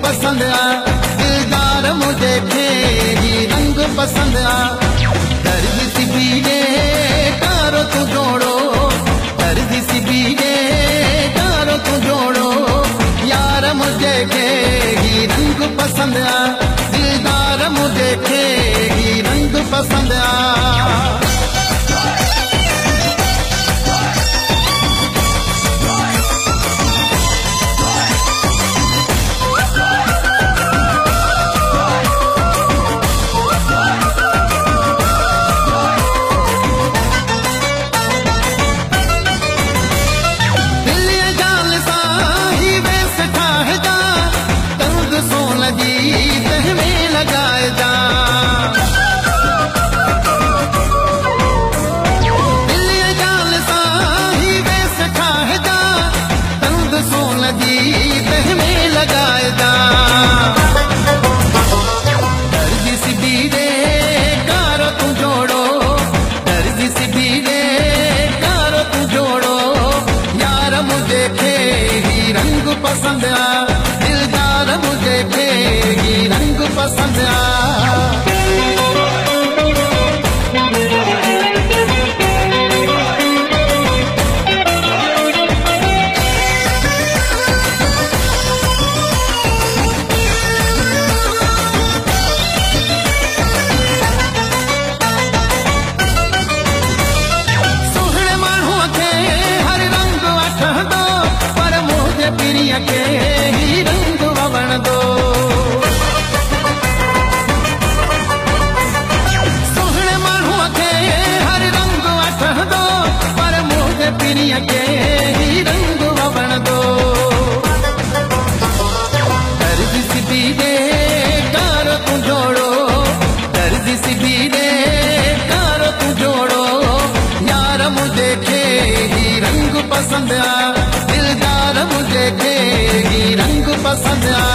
पसंद आ दिलदार मुझे खेगी रंग पसंद आ दर्द सी बीगे कारो तू जोड़ो दर्द सी बीगे कारो तू जोड़ो यार मुझे खेगी रंग पसंद आ दिलदार मुझे खेगी रंग पसंद आ। पसंद आ दिलदार मुझे खेगी रंग पसंद आ। सोहणे माण्हूअ खे हर रंग वठंदो पर मुझे पिरिया के ही रंग ववण दो सोहणे माण्हूअ खे हर रंग वठंदो पर मुझे पिरिया के ही रंग ववण दो दर्द सी बीगे कारो तू जोड़ो दर्द सी बीगे कारो तू जोड़ो यार मुझे खेगी रंग पसंद आ दिलदार मुझे खेगी रंग पसंद आ।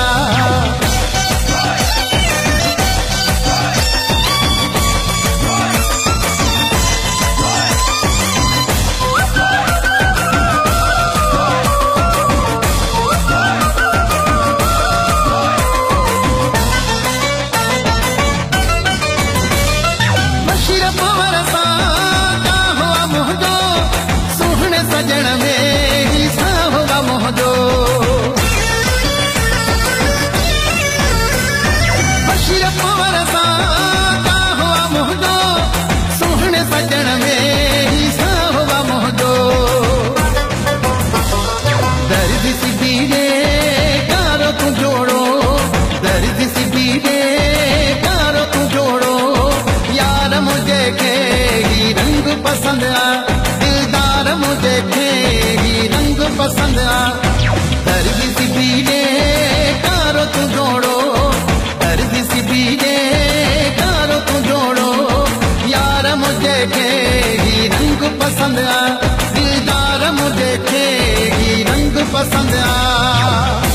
बशीर पवर सां हुआ मुझो सोहणे सजण में ही सा होगा मुझो बशीर पवर सां हुआ मुझो सोहणे सजण में ही सा होगा मुझो दर्द सी बीगे कारो तू जोड़ो दर्द सी बीगे कारो तू जोड़ो यार मुझे खेगी रंग पसंद आ दिलदार मुझे खेगी रंग पसंद आ दर्द सी बीगे कारो तू जोड़ो दर्द सी बीगे कारो तू जोड़ो यार मुझे खेगी रंग पसंद आ दिलदार मुझे खेगी रंग पसंद आ।